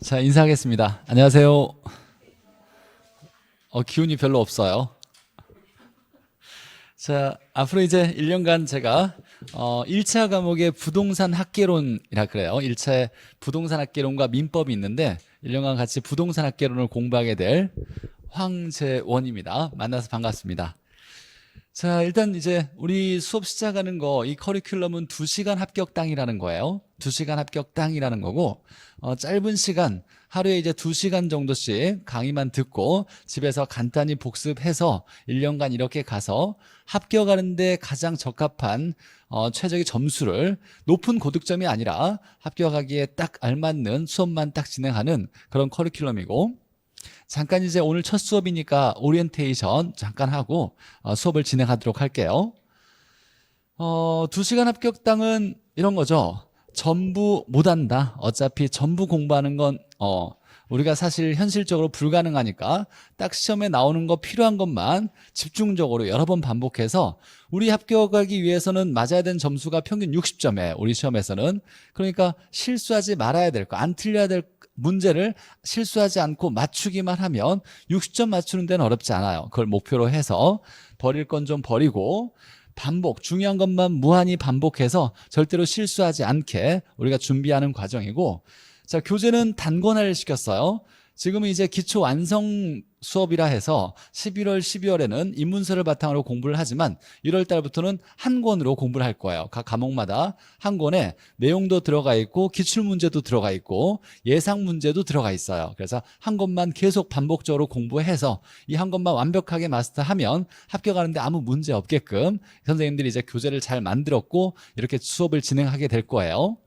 자, 인사하겠습니다. 안녕하세요. 기운이 별로 없어요. 자, 앞으로 이제 1년간 제가 1차 과목의 부동산 학개론이라 그래요. 1차 부동산 학개론과 민법이 있는데 1년간 같이 부동산 학개론을 공부하게 될 황재원입니다. 만나서 반갑습니다. 자, 일단 이제 우리 수업 시작하는 거, 이 커리큘럼은 2시간 합격당이라는 거예요. 2시간 합격당이라는 거고, 짧은 시간, 하루에 이제 2시간 정도씩 강의만 듣고 집에서 간단히 복습해서 1년간 이렇게 가서 합격하는데 가장 적합한 최적의 점수를, 높은 고득점이 아니라 합격하기에 딱 알맞는 수업만 딱 진행하는 그런 커리큘럼이고, 잠깐 이제 오늘 첫 수업이니까 오리엔테이션 잠깐 하고 수업을 진행하도록 할게요. 2시간 합격당은 이런 거죠. 전부 못한다. 어차피 전부 공부하는 건 우리가 사실 현실적으로 불가능하니까 딱 시험에 나오는 거 필요한 것만 집중적으로 여러 번 반복해서, 우리 합격하기 위해서는 맞아야 되는 점수가 평균 60점이에요. 우리 시험에서는. 그러니까 실수하지 말아야 될 거, 안 틀려야 될 문제를 실수하지 않고 맞추기만 하면 60점 맞추는 데는 어렵지 않아요. 그걸 목표로 해서 버릴 건 좀 버리고 반복, 중요한 것만 무한히 반복해서 절대로 실수하지 않게 우리가 준비하는 과정이고, 자, 교재는 단권화를 시켰어요. 지금은 이제 기초 완성 수업이라 해서 11월, 12월에는 입문서를 바탕으로 공부를 하지만 1월 달부터는 한 권으로 공부를 할 거예요. 각 과목마다 한 권에 내용도 들어가 있고 기출문제도 들어가 있고 예상 문제도 들어가 있어요. 그래서 한 권만 계속 반복적으로 공부해서 이 한 권만 완벽하게 마스터하면 합격하는데 아무 문제 없게끔 선생님들이 이제 교재를 잘 만들었고 이렇게 수업을 진행하게 될 거예요.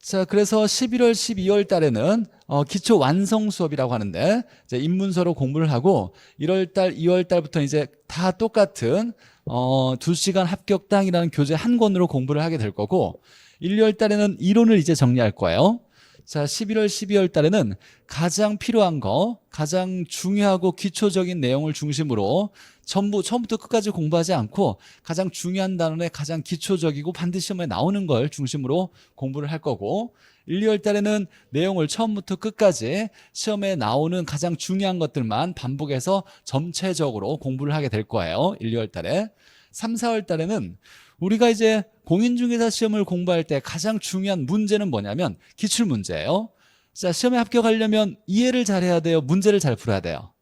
자, 그래서 11월, 12월 달에는 기초 완성 수업이라고 하는데 이제 입문서로 공부를 하고, 1월 달, 2월 달부터 이제 다 똑같은 2시간 합격당이라는 교재 한 권으로 공부를 하게 될 거고, 1, 2월 달에는 이론을 이제 정리할 거예요. 자, 11월, 12월 달에는 가장 필요한 거, 가장 중요하고 기초적인 내용을 중심으로 전부 처음부터 끝까지 공부하지 않고 가장 중요한 단원에 가장 기초적이고 반드시 시험에 나오는 걸 중심으로 공부를 할 거고, 1, 2월 달에는 내용을 처음부터 끝까지 시험에 나오는 가장 중요한 것들만 반복해서 전체적으로 공부를 하게 될 거예요. 1, 2월 달에. 3, 4월 달에는 우리가 이제 공인중개사 시험을 공부할 때 가장 중요한 문제는 뭐냐면 기출문제예요. 자, 시험에 합격하려면 이해를 잘해야 돼요? 문제를 잘 풀어야 돼요?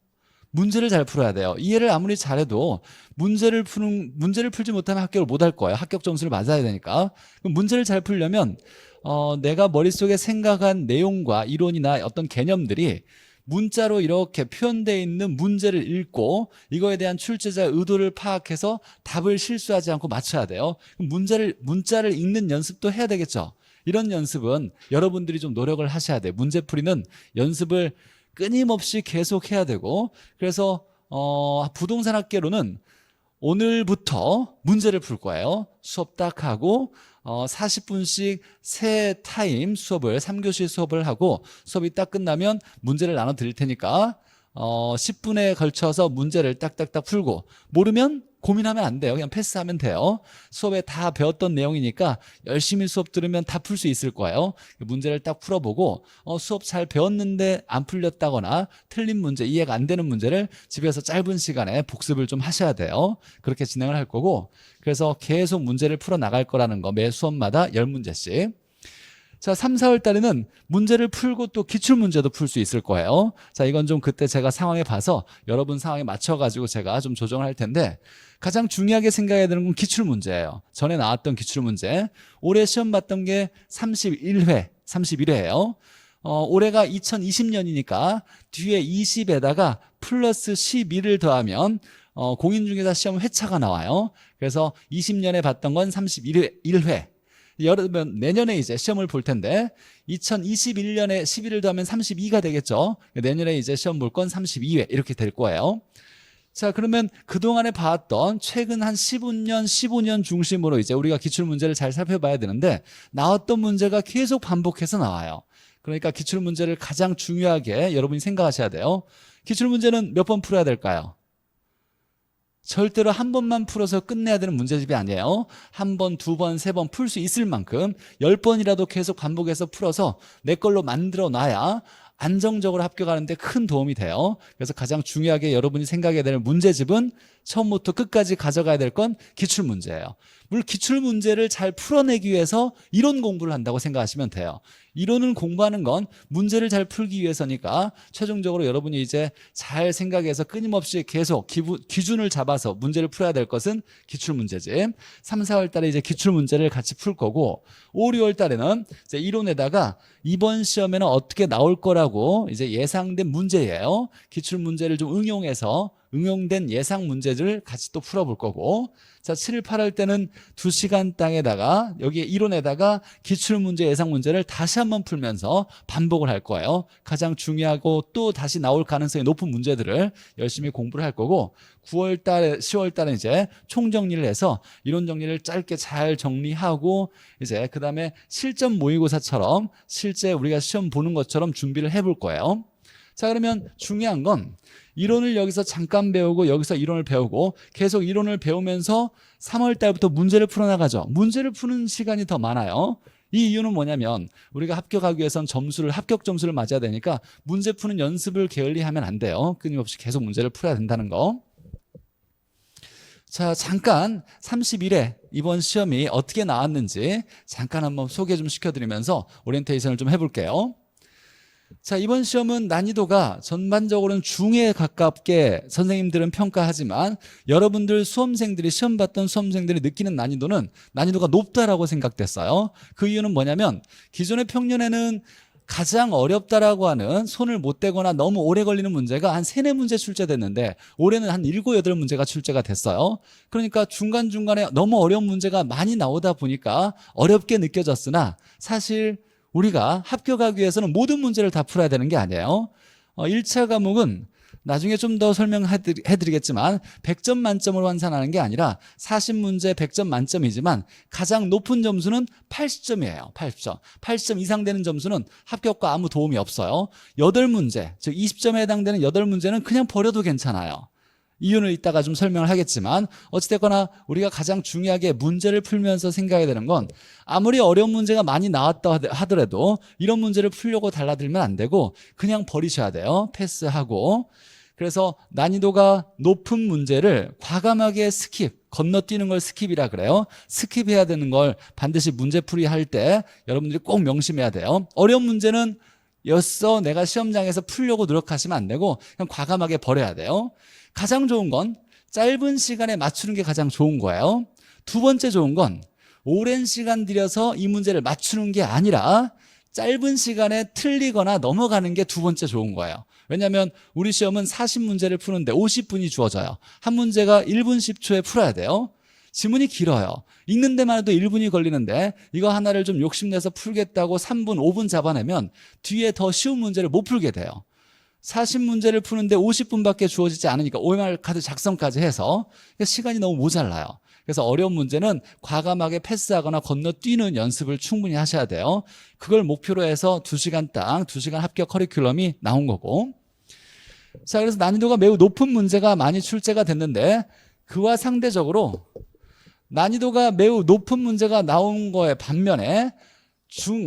문제를 잘 풀어야 돼요. 이해를 아무리 잘해도 문제를 풀지 못하면 합격을 못 할 거예요. 합격 점수를 맞아야 되니까. 그럼 문제를 잘 풀려면 내가 머릿속에 생각한 내용과 이론이나 어떤 개념들이 문자로 이렇게 표현되어 있는 문제를 읽고 이거에 대한 출제자의 의도를 파악해서 답을 실수하지 않고 맞춰야 돼요. 그럼 문자를 읽는 연습도 해야 되겠죠. 이런 연습은 여러분들이 좀 노력을 하셔야 돼요. 문제풀이는 연습을 끊임없이 계속 해야 되고, 그래서 부동산 학개론은 오늘부터 문제를 풀 거예요. 수업 딱 하고 40분씩 세 타임 수업을 3교시 수업을 하고, 수업이 딱 끝나면 문제를 나눠 드릴 테니까 10분에 걸쳐서 문제를 딱딱딱 풀고, 모르면 고민하면 안 돼요. 그냥 패스하면 돼요. 수업에 다 배웠던 내용이니까 열심히 수업 들으면 다 풀 수 있을 거예요. 문제를 딱 풀어보고 수업 잘 배웠는데 안 풀렸다거나 틀린 문제, 이해가 안 되는 문제를 집에서 짧은 시간에 복습을 좀 하셔야 돼요. 그렇게 진행을 할 거고, 그래서 계속 문제를 풀어 나갈 거라는 거, 매 수업마다 10문제씩. 자, 3, 4월 달에는 문제를 풀고 또 기출문제도 풀 수 있을 거예요. 자, 이건 좀 그때 제가 상황에 봐서 여러분 상황에 맞춰가지고 제가 좀 조정을 할 텐데, 가장 중요하게 생각해야 되는 건 기출문제예요. 전에 나왔던 기출문제. 올해 시험 봤던 게 31회예요. 올해가 2020년이니까 뒤에 20에다가 플러스 12를 더하면 공인중개사 시험 회차가 나와요. 그래서 20년에 봤던 건 31회. 여러분 내년에 이제 시험을 볼 텐데 2021년에 11을 더하면 32가 되겠죠. 내년에 이제 시험 볼 건 32회 이렇게 될 거예요. 자, 그러면 그동안에 봤던 최근 한 15년 중심으로 이제 우리가 기출문제를 잘 살펴봐야 되는데, 나왔던 문제가 계속 반복해서 나와요. 그러니까 기출문제를 가장 중요하게 여러분이 생각하셔야 돼요. 기출문제는 몇 번 풀어야 될까요? 절대로 한 번만 풀어서 끝내야 되는 문제집이 아니에요. 한 번, 두 번, 세 번 풀 수 있을 만큼 10번이라도 계속 반복해서 풀어서 내 걸로 만들어 놔야 안정적으로 합격하는 데 큰 도움이 돼요. 그래서 가장 중요하게 여러분이 생각해야 되는 문제집은 처음부터 끝까지 가져가야 될 건 기출문제예요. 물론 기출문제를 잘 풀어내기 위해서 이론 공부를 한다고 생각하시면 돼요. 이론을 공부하는 건 문제를 잘 풀기 위해서니까 최종적으로 여러분이 이제 잘 생각해서 끊임없이 계속 기준을 잡아서 문제를 풀어야 될 것은 기출문제집. 3, 4월 달에 이제 기출문제를 같이 풀 거고 5, 6월 달에는 이제 이론에다가 이번 시험에는 어떻게 나올 거라고 이제 예상된 문제예요. 기출문제를 좀 응용된 예상 문제들을 같이 또 풀어볼 거고 자 7일 8월 때는 2시간 땅에다가 여기 이론에다가 기출문제 예상 문제를 다시 한번 풀면서 반복을 할 거예요. 가장 중요하고 또 다시 나올 가능성이 높은 문제들을 열심히 공부를 할 거고 9월 달에 10월 달에 이제 총정리를 해서 이론 정리를 짧게 잘 정리하고 이제 그다음에 실전 모의고사처럼 실제 우리가 시험 보는 것처럼 준비를 해볼 거예요. 자 그러면 중요한 건 이론을 여기서 잠깐 배우고 여기서 이론을 배우고 계속 이론을 배우면서 3월 달부터 문제를 풀어나가죠. 문제를 푸는 시간이 더 많아요. 이 이유는 뭐냐면 우리가 합격하기 위해선 합격 점수를 맞아야 되니까 문제 푸는 연습을 게을리하면 안 돼요. 끊임없이 계속 문제를 풀어야 된다는 거. 자 잠깐 30일에 이번 시험이 어떻게 나왔는지 잠깐 한번 소개 좀 시켜드리면서 오리엔테이션을 좀 해볼게요. 자 이번 시험은 난이도가 전반적으로는 중에 가깝게 선생님들은 평가하지만 여러분들 수험생들이 시험 봤던 수험생들이 느끼는 난이도가 높다라고 생각됐어요. 그 이유는 뭐냐면 기존의 평년에는 가장 어렵다라고 하는 손을 못 대거나 너무 오래 걸리는 문제가 한 3, 4문제 출제됐는데 올해는 한 7, 8문제가 출제가 됐어요. 그러니까 중간중간에 너무 어려운 문제가 많이 나오다 보니까 어렵게 느껴졌으나 사실 우리가 합격하기 위해서는 모든 문제를 다 풀어야 되는 게 아니에요. 1차 과목은 나중에 좀 더 설명해드리겠지만 100점 만점으로 환산하는 게 아니라 40문제 100점 만점이지만 가장 높은 점수는 80점이에요. 80점. 80점 이상 되는 점수는 합격과 아무 도움이 없어요. 8문제, 즉 20점에 해당되는 8문제는 그냥 버려도 괜찮아요. 이유는 이따가 좀 설명을 하겠지만 어찌됐거나 우리가 가장 중요하게 문제를 풀면서 생각해야 되는 건 아무리 어려운 문제가 많이 나왔다 하더라도 이런 문제를 풀려고 달라들면 안 되고 그냥 버리셔야 돼요. 패스하고. 그래서 난이도가 높은 문제를 과감하게 건너뛰는 걸 스킵이라 그래요. 스킵해야 되는 걸 반드시 문제풀이 할 때 여러분들이 꼭 명심해야 돼요. 어려운 문제는 내가 시험장에서 풀려고 노력하시면 안 되고 그냥 과감하게 버려야 돼요. 가장 좋은 건 짧은 시간에 맞추는 게 가장 좋은 거예요. 두 번째 좋은 건 오랜 시간 들여서 이 문제를 맞추는 게 아니라 짧은 시간에 틀리거나 넘어가는 게 두 번째 좋은 거예요. 왜냐하면 우리 시험은 40문제를 푸는데 50분이 주어져요. 한 문제가 1분 10초에 풀어야 돼요. 지문이 길어요. 읽는 데만 해도 1분이 걸리는데 이거 하나를 좀 욕심내서 풀겠다고 3분, 5분 잡아내면 뒤에 더 쉬운 문제를 못 풀게 돼요. 40문제를 푸는데 50분밖에 주어지지 않으니까 OMR 카드 작성까지 해서 시간이 너무 모자라요. 그래서 어려운 문제는 과감하게 패스하거나 건너뛰는 연습을 충분히 하셔야 돼요. 그걸 목표로 해서 2시간 합격 커리큘럼이 나온 거고. 자, 그래서 난이도가 매우 높은 문제가 많이 출제가 됐는데 그와 상대적으로 난이도가 매우 높은 문제가 나온 거에 반면에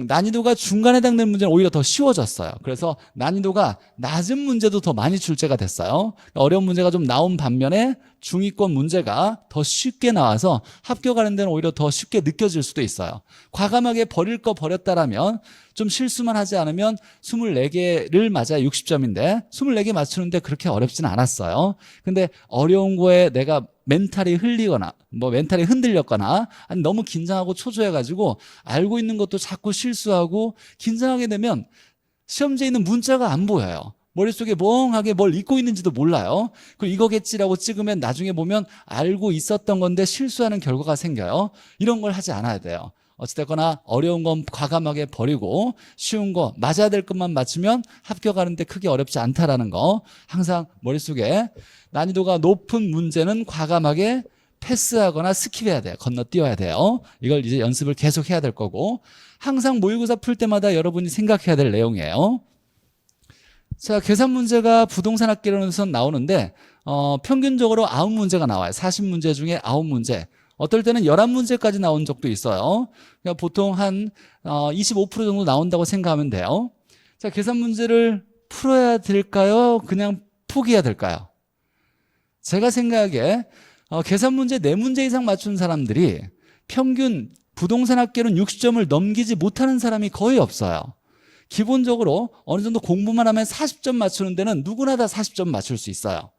난이도가 중간에 해당되는 문제는 오히려 더 쉬워졌어요. 그래서 난이도가 낮은 문제도 더 많이 출제가 됐어요. 어려운 문제가 좀 나온 반면에 중위권 문제가 더 쉽게 나와서 합격하는 데는 오히려 더 쉽게 느껴질 수도 있어요. 과감하게 버릴 거 버렸다라면 좀 실수만 하지 않으면 24개를 맞아야 60점인데 24개 맞추는데 그렇게 어렵지는 않았어요. 근데 어려운 거에 내가 멘탈이 흔들렸거나 아니 너무 긴장하고 초조해가지고 알고 있는 것도 자꾸 실수하고 긴장하게 되면 시험지에 있는 문자가 안 보여요. 머릿속에 멍하게 뭘 잊고 있는지도 몰라요. 그리고 이거겠지라고 찍으면 나중에 보면 알고 있었던 건데 실수하는 결과가 생겨요. 이런 걸 하지 않아야 돼요. 어찌됐거나 어려운 건 과감하게 버리고 쉬운 거 맞아야 될 것만 맞추면 합격하는 데 크게 어렵지 않다라는 거 항상 머릿속에 난이도가 높은 문제는 과감하게 패스하거나 스킵해야 돼요. 건너뛰어야 돼요. 이걸 이제 연습을 계속 해야 될 거고 항상 모의고사 풀 때마다 여러분이 생각해야 될 내용이에요. 자, 계산 문제가 부동산 학개론에서 나오는데 평균적으로 9문제가 나와요. 40문제 중에 9문제. 어떨 때는 11문제까지 나온 적도 있어요. 그러니까 보통 한 25% 정도 나온다고 생각하면 돼요. 자, 계산 문제를 풀어야 될까요? 그냥 포기해야 될까요? 제가 생각에 계산 문제 4문제 이상 맞춘 사람들이 평균 부동산 학계론 60점을 넘기지 못하는 사람이 거의 없어요. 기본적으로 어느 정도 공부만 하면 40점 맞추는 데는 누구나 다 40점 맞출 수 있어요.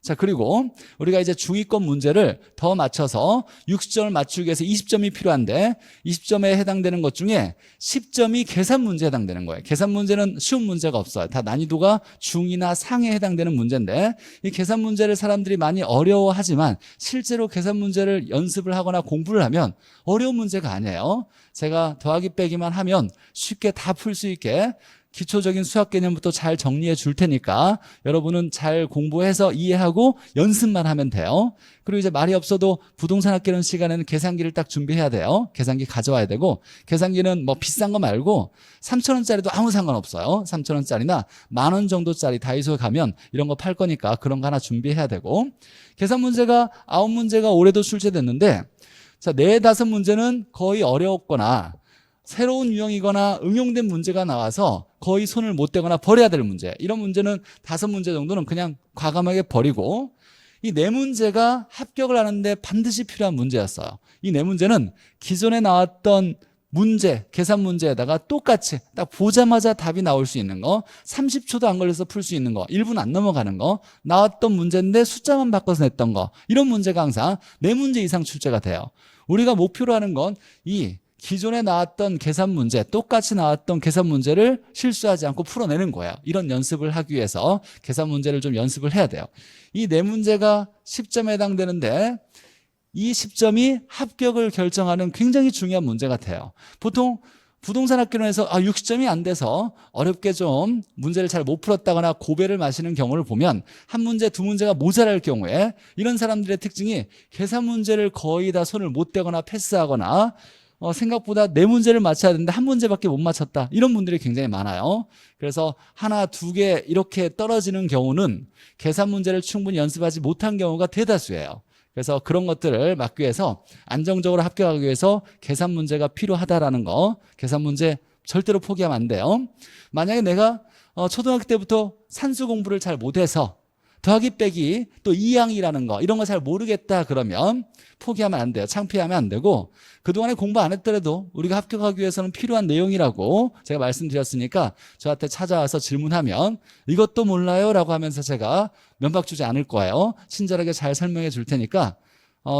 자, 그리고 우리가 이제 중위권 문제를 더 맞춰서 60점을 맞추기 위해서 20점이 필요한데 20점에 해당되는 것 중에 10점이 계산 문제에 해당되는 거예요. 계산 문제는 쉬운 문제가 없어요. 다 난이도가 중이나 상에 해당되는 문제인데 이 계산 문제를 사람들이 많이 어려워하지만 실제로 계산 문제를 연습을 하거나 공부를 하면 어려운 문제가 아니에요. 제가 더하기 빼기만 하면 쉽게 다 풀 수 있게 기초적인 수학 개념부터 잘 정리해 줄 테니까 여러분은 잘 공부해서 이해하고 연습만 하면 돼요. 그리고 이제 말이 없어도 부동산 학개론 시간에는 계산기를 딱 준비해야 돼요. 계산기 가져와야 되고 계산기는 뭐 비싼 거 말고 3,000원짜리도 아무 상관없어요. 3,000원짜리나 10,000원 정도짜리 다이소에 가면 이런 거 팔 거니까 그런 거 하나 준비해야 되고 계산 문제가 9문제가 올해도 출제됐는데 자, 4, 5문제는 거의 어려웠거나 새로운 유형이거나 응용된 문제가 나와서 거의 손을 못 대거나 버려야 될 문제. 이런 문제는 5문제 정도는 그냥 과감하게 버리고 이 4문제가 합격을 하는데 반드시 필요한 문제였어요. 이 4문제는 기존에 나왔던 문제, 계산 문제에다가 똑같이 딱 보자마자 답이 나올 수 있는 거, 30초도 안 걸려서 풀 수 있는 거, 1분 안 넘어가는 거, 나왔던 문제인데 숫자만 바꿔서 냈던 거, 이런 문제가 항상 4문제 이상 출제가 돼요. 우리가 목표로 하는 건 이 기존에 나왔던 계산 문제, 똑같이 나왔던 계산 문제를 실수하지 않고 풀어내는 거예요. 이런 연습을 하기 위해서 계산 문제를 좀 연습을 해야 돼요. 이 4문제가 10점에 해당되는데 이 10점이 합격을 결정하는 굉장히 중요한 문제 같아요. 보통 부동산 학개론에서 60점이 안 돼서 어렵게 좀 문제를 잘 못 풀었다거나 고배를 마시는 경우를 보면 한 문제, 2문제가 모자랄 경우에 이런 사람들의 특징이 계산 문제를 거의 다 손을 못 대거나 패스하거나 생각보다 4문제를 맞춰야 되는데 1문제밖에 못 맞췄다. 이런 분들이 굉장히 많아요. 그래서 하나, 2개 이렇게 떨어지는 경우는 계산 문제를 충분히 연습하지 못한 경우가 대다수예요. 그래서 그런 것들을 막기 위해서 안정적으로 합격하기 위해서 계산 문제가 필요하다라는 거, 계산 문제 절대로 포기하면 안 돼요. 만약에 내가 초등학교 때부터 산수 공부를 잘 못해서 더하기 빼기 또 이항이라는 거 이런 거 잘 모르겠다 그러면 포기하면 안 돼요. 창피하면 안 되고 그동안에 공부 안 했더라도 우리가 합격하기 위해서는 필요한 내용이라고 제가 말씀드렸으니까 저한테 찾아와서 질문하면 이것도 몰라요 라고 하면서 제가 면박 주지 않을 거예요. 친절하게 잘 설명해 줄 테니까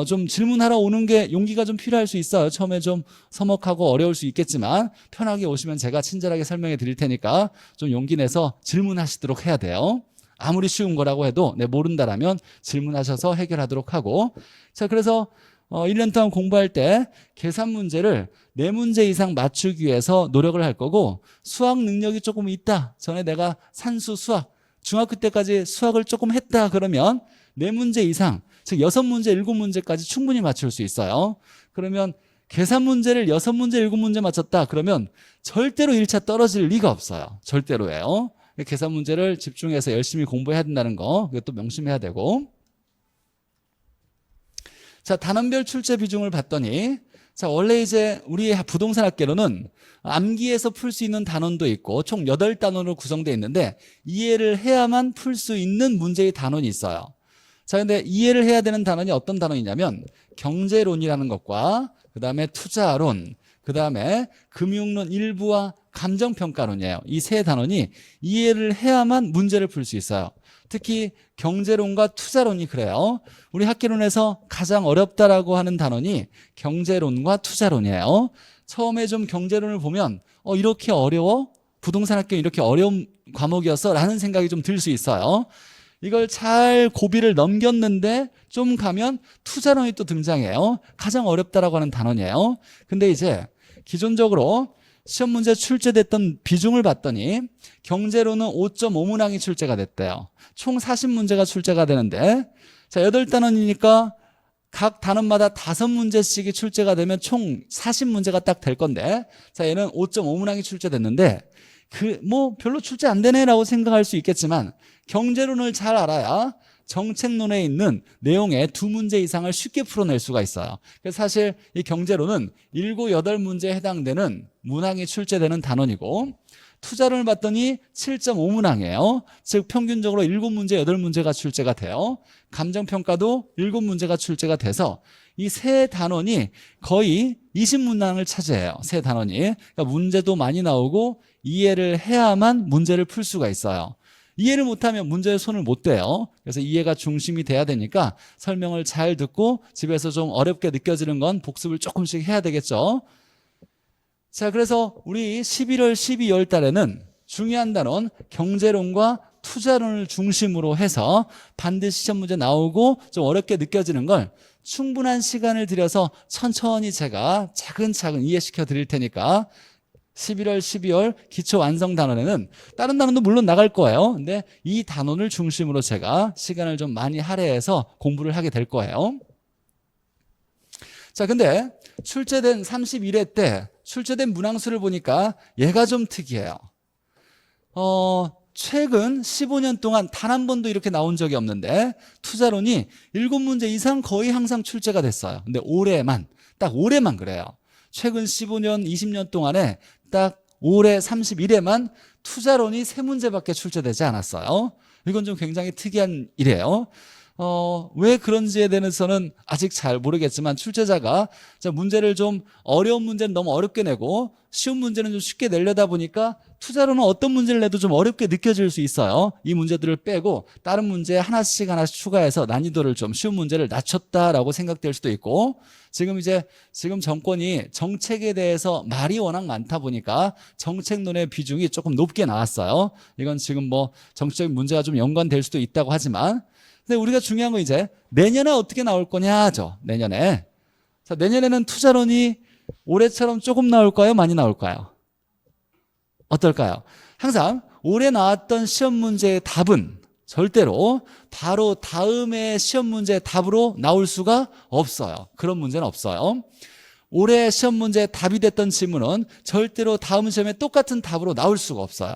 좀 질문하러 오는 게 용기가 좀 필요할 수 있어요. 처음에 좀 서먹하고 어려울 수 있겠지만 편하게 오시면 제가 친절하게 설명해 드릴 테니까 좀 용기 내서 질문하시도록 해야 돼요. 아무리 쉬운 거라고 해도 모른다라면 질문하셔서 해결하도록 하고 자 그래서 1년 동안 공부할 때 계산 문제를 4문제 이상 맞추기 위해서 노력을 할 거고 수학 능력이 조금 있다. 전에 내가 산수 수학 중학교 때까지 수학을 조금 했다 그러면 4문제 이상 즉 6문제 7문제까지 충분히 맞출 수 있어요. 그러면 계산 문제를 6문제 7문제 맞췄다 그러면 절대로 1차 떨어질 리가 없어요. 절대로예요. 계산 문제를 집중해서 열심히 공부해야 된다는 거 이것도 명심해야 되고 자 단원별 출제 비중을 봤더니 자 원래 이제 우리 부동산 학개론은 암기해서 풀 수 있는 단원도 있고 총 8단원으로 구성되어 있는데 이해를 해야만 풀 수 있는 문제의 단원이 있어요. 자 근데 이해를 해야 되는 단원이 어떤 단원이냐면 경제론이라는 것과 그 다음에 투자론 그 다음에 금융론 일부와 감정평가론이에요. 이 3단원이 이해를 해야만 문제를 풀 수 있어요. 특히 경제론과 투자론이 그래요. 우리 학개론에서 가장 어렵다라고 하는 단원이 경제론과 투자론이에요. 처음에 좀 경제론을 보면 이렇게 어려워? 부동산 학개론 이렇게 어려운 과목이었어? 라는 생각이 좀 들 수 있어요. 이걸 잘 고비를 넘겼는데 좀 가면 투자론이 또 등장해요. 가장 어렵다라고 하는 단원이에요. 근데 이제 기존적으로 시험 문제 출제됐던 비중을 봤더니 경제로는 5.5문항이 출제가 됐대요. 총 40문제가 출제가 되는데 자 8단원이니까 각 단원마다 5문제씩이 출제가 되면 총 40문제가 딱 될 건데 자 얘는 5.5문항이 출제됐는데 별로 출제 안 되네라고 생각할 수 있겠지만 경제론을 잘 알아야 정책론에 있는 내용의 2문제 이상을 쉽게 풀어낼 수가 있어요. 그래서 사실 이 경제론은 7, 8문제에 해당되는 문항이 출제되는 단원이고 투자론을 봤더니 7.5문항이에요. 즉 평균적으로 7문제, 8문제가 출제가 돼요. 감정평가도 7문제가 출제가 돼서 이 세 단원이 거의 20문항을 차지해요. 세 단원이. 그러니까 문제도 많이 나오고 이해를 해야만 문제를 풀 수가 있어요. 이해를 못하면 문제에 손을 못 대요. 그래서 이해가 중심이 돼야 되니까 설명을 잘 듣고 집에서 좀 어렵게 느껴지는 건 복습을 조금씩 해야 되겠죠. 자, 그래서 우리 11월, 12월 달에는 중요한 단원 경제론과 투자론을 중심으로 해서 반드시 시험 문제 나오고 좀 어렵게 느껴지는 걸 충분한 시간을 들여서 천천히 제가 차근차근 이해시켜 드릴 테니까 11월, 12월 기초 완성 단원에는 다른 단원도 물론 나갈 거예요. 근데 이 단원을 중심으로 제가 시간을 좀 많이 할애해서 공부를 하게 될 거예요. 자, 근데 출제된 31회 때 출제된 문항수를 보니까 얘가 좀 특이해요. 최근 15년 동안 단 한 번도 이렇게 나온 적이 없는데 투자론이 7문제 이상 거의 항상 출제가 됐어요. 근데 올해만, 딱 올해만 그래요. 최근 15년, 20년 동안에 딱 올해 31회만 투자론이 3문제밖에 출제되지 않았어요. 이건 좀 굉장히 특이한 일이에요. 왜 그런지에 대해서는 아직 잘 모르겠지만 출제자가 문제를 좀 어려운 문제는 너무 어렵게 내고 쉬운 문제는 좀 쉽게 내려다 보니까 투자로는 어떤 문제를 내도 좀 어렵게 느껴질 수 있어요. 이 문제들을 빼고 다른 문제에 하나씩 추가해서 난이도를 좀 쉬운 문제를 낮췄다라고 생각될 수도 있고 지금 정권이 정책에 대해서 말이 워낙 많다 보니까 정책론의 비중이 조금 높게 나왔어요. 이건 지금 뭐 정치적인 문제가 좀 연관될 수도 있다고 하지만 근데 우리가 중요한 건 이제 내년에 어떻게 나올 거냐죠. 내년에. 자, 내년에는 투자론이 올해처럼 조금 나올까요? 많이 나올까요? 어떨까요? 항상 올해 나왔던 시험 문제의 답은 절대로 바로 다음에 시험 문제의 답으로 나올 수가 없어요. 그런 문제는 없어요. 올해 시험 문제의 답이 됐던 지문은 절대로 다음 시험에 똑같은 답으로 나올 수가 없어요.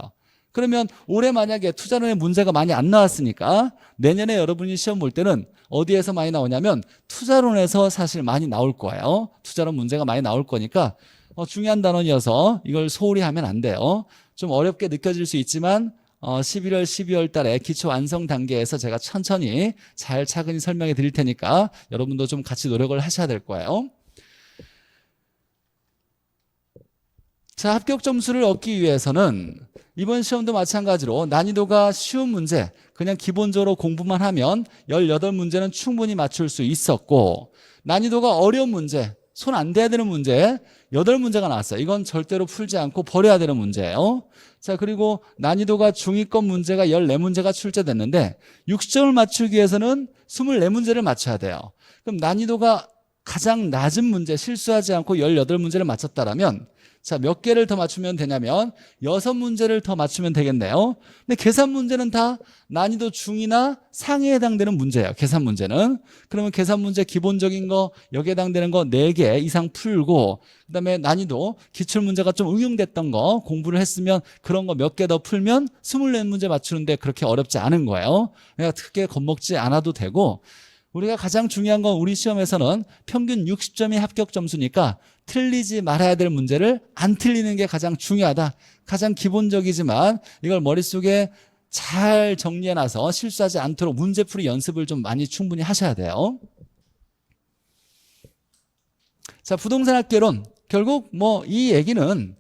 그러면 올해 만약에 투자론에 문제가 많이 안 나왔으니까 내년에 여러분이 시험 볼 때는 어디에서 많이 나오냐면 투자론에서 사실 많이 나올 거예요. 투자론 문제가 많이 나올 거니까 중요한 단원이어서 이걸 소홀히 하면 안 돼요. 좀 어렵게 느껴질 수 있지만 11월, 12월 달에 기초 완성 단계에서 제가 천천히 잘 차근히 설명해 드릴 테니까 여러분도 좀 같이 노력을 하셔야 될 거예요. 자, 합격 점수를 얻기 위해서는 이번 시험도 마찬가지로 난이도가 쉬운 문제, 그냥 기본적으로 공부만 하면 18문제는 충분히 맞출 수 있었고 난이도가 어려운 문제, 손 안 대야 되는 문제 8문제가 나왔어요. 이건 절대로 풀지 않고 버려야 되는 문제예요. 자, 그리고 난이도가 중위권 문제가 14문제가 출제됐는데 60점을 맞추기 위해서는 24문제를 맞춰야 돼요. 그럼 난이도가 가장 낮은 문제, 실수하지 않고 18문제를 맞췄다라면 자, 몇 개를 더 맞추면 되냐면 6문제를 더 맞추면 되겠네요. 근데 계산 문제는 다 난이도 중이나 상위에 해당되는 문제예요. 계산 문제는. 그러면 계산 문제 기본적인 거 여기에 해당되는 거 4개 이상 풀고 그다음에 난이도 기출문제가 좀 응용됐던 거 공부를 했으면 그런 거 몇 개 더 풀면 24문제 맞추는데 그렇게 어렵지 않은 거예요. 그러니까 크게 겁먹지 않아도 되고 우리가 가장 중요한 건 우리 시험에서는 평균 60점이 합격 점수니까 틀리지 말아야 될 문제를 안 틀리는 게 가장 중요하다. 가장 기본적이지만 이걸 머릿속에 잘 정리해놔서 실수하지 않도록 문제풀이 연습을 좀 많이 충분히 하셔야 돼요. 자, 부동산 학개론. 결국 뭐 이 얘기는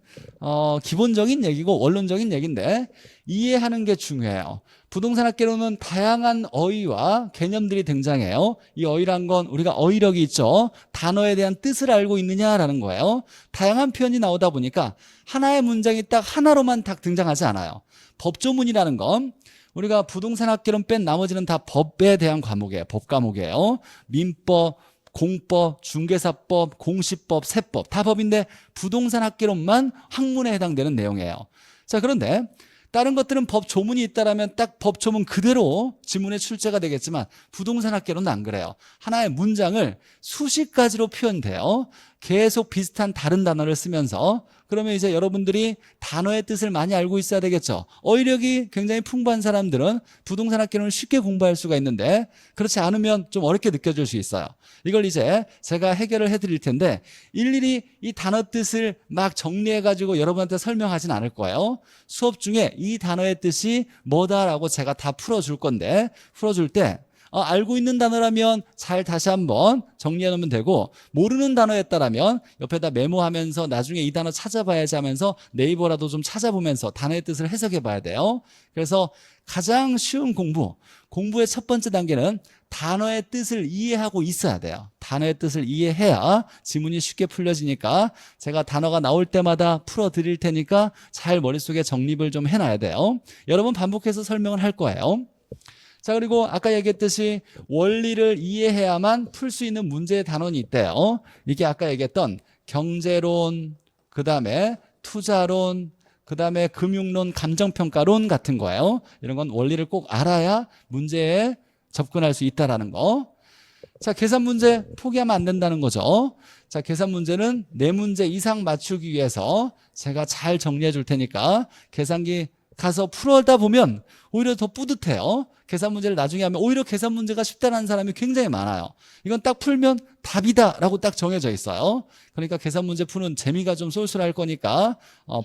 기본적인 얘기고 원론적인 얘기인데 이해하는 게 중요해요. 부동산 학개론은 다양한 어휘와 개념들이 등장해요. 이 어휘란 건 우리가 어휘력이 있죠. 단어에 대한 뜻을 알고 있느냐라는 거예요. 다양한 표현이 나오다 보니까 하나의 문장이 딱 하나로만 딱 등장하지 않아요. 법조문이라는 건 우리가 부동산 학개론 뺀 나머지는 다 법에 대한 과목이에요. 법 과목이에요. 민법, 공법, 중개사법, 공시법, 세법 다 법인데 부동산 학개론만 학문에 해당되는 내용이에요. 자, 그런데 다른 것들은 법 조문이 있다라면 딱 법 조문 그대로 지문에 출제가 되겠지만 부동산 학개론은 안 그래요. 하나의 문장을 수십 가지로 표현돼요. 계속 비슷한 다른 단어를 쓰면서 그러면 이제 여러분들이 단어의 뜻을 많이 알고 있어야 되겠죠. 어휘력이 굉장히 풍부한 사람들은 부동산 학개론을 쉽게 공부할 수가 있는데 그렇지 않으면 좀 어렵게 느껴질 수 있어요. 이걸 이제 제가 해결을 해드릴 텐데 일일이 이 단어 뜻을 막 정리해가지고 여러분한테 설명하진 않을 거예요. 수업 중에 이 단어의 뜻이 뭐다라고 제가 다 풀어줄 건데 풀어줄 때 알고 있는 단어라면 잘 다시 한번 정리해 놓으면 되고 모르는 단어였다라면 옆에다 메모하면서 나중에 이 단어 찾아봐야지 하면서 네이버라도 좀 찾아보면서 단어의 뜻을 해석해 봐야 돼요. 그래서 가장 쉬운 공부의 첫 번째 단계는 단어의 뜻을 이해하고 있어야 돼요. 단어의 뜻을 이해해야 지문이 쉽게 풀려지니까 제가 단어가 나올 때마다 풀어드릴 테니까 잘 머릿속에 정립을 좀 해놔야 돼요. 여러 번 반복해서 설명을 할 거예요. 자, 그리고 아까 얘기했듯이 원리를 이해해야만 풀 수 있는 문제의 단원이 있대요. 이게 아까 얘기했던 경제론, 그 다음에 투자론, 그 다음에 금융론, 감정평가론 같은 거예요. 이런 건 원리를 꼭 알아야 문제에 접근할 수 있다는 거. 자, 계산 문제 포기하면 안 된다는 거죠. 자, 계산 문제는 4문제 이상 맞추기 위해서 제가 잘 정리해 줄 테니까 계산기 가서 풀어다 보면 오히려 더 뿌듯해요. 계산 문제를 나중에 하면 오히려 계산 문제가 쉽다는 사람이 굉장히 많아요. 이건 딱 풀면 답이다 라고 딱 정해져 있어요. 그러니까 계산 문제 푸는 재미가 좀 쏠쏠할 거니까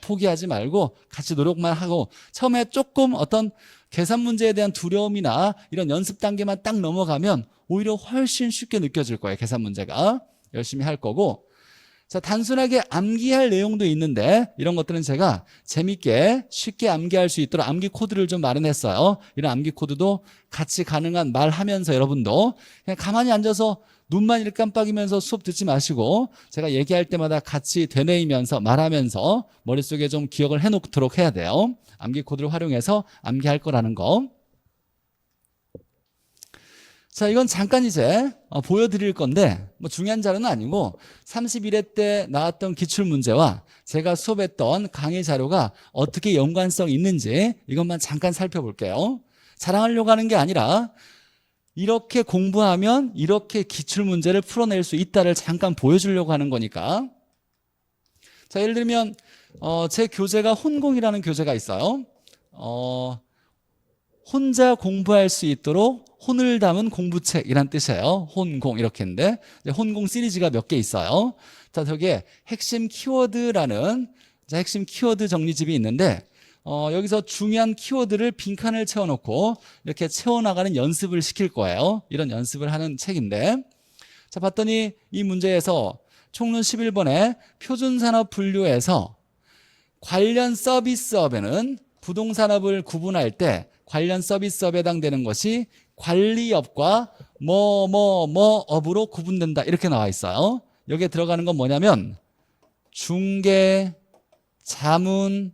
포기하지 말고 같이 노력만 하고 처음에 조금 어떤 계산 문제에 대한 두려움이나 이런 연습 단계만 딱 넘어가면 오히려 훨씬 쉽게 느껴질 거예요. 계산 문제가. 열심히 할 거고. 자, 단순하게 암기할 내용도 있는데 이런 것들은 제가 재밌게 쉽게 암기할 수 있도록 암기 코드를 좀 마련했어요. 이런 암기 코드도 같이 가능한 말하면서 여러분도 그냥 가만히 앉아서 눈만 이렇게 깜빡이면서 수업 듣지 마시고 제가 얘기할 때마다 같이 되뇌이면서 말하면서 머릿속에 좀 기억을 해놓도록 해야 돼요. 암기 코드를 활용해서 암기할 거라는 거. 자, 이건 잠깐 이제 보여드릴 건데 뭐 중요한 자료는 아니고 31회 때 나왔던 기출문제와 제가 수업했던 강의 자료가 어떻게 연관성이 있는지 이것만 잠깐 살펴볼게요. 자랑하려고 하는 게 아니라 이렇게 공부하면 이렇게 기출문제를 풀어낼 수 있다를 잠깐 보여주려고 하는 거니까. 자, 예를 들면 제 교재가 혼공이라는 교재가 있어요. 혼자 공부할 수 있도록 혼을 담은 공부책이란 뜻이에요. 혼공 이렇게 했는데 혼공 시리즈가 몇 개 있어요. 자, 저기에 핵심 키워드라는 핵심 키워드 정리집이 있는데 여기서 중요한 키워드를 빈칸을 채워놓고 이렇게 채워나가는 연습을 시킬 거예요. 이런 연습을 하는 책인데 자, 봤더니 이 문제에서 총론 11번에 표준산업 분류에서 관련 서비스업에는 부동산업을 구분할 때 관련 서비스업에 해당되는 것이 관리업과 업으로 구분된다 이렇게 나와 있어요. 여기에 들어가는 건 뭐냐면 중개, 자문,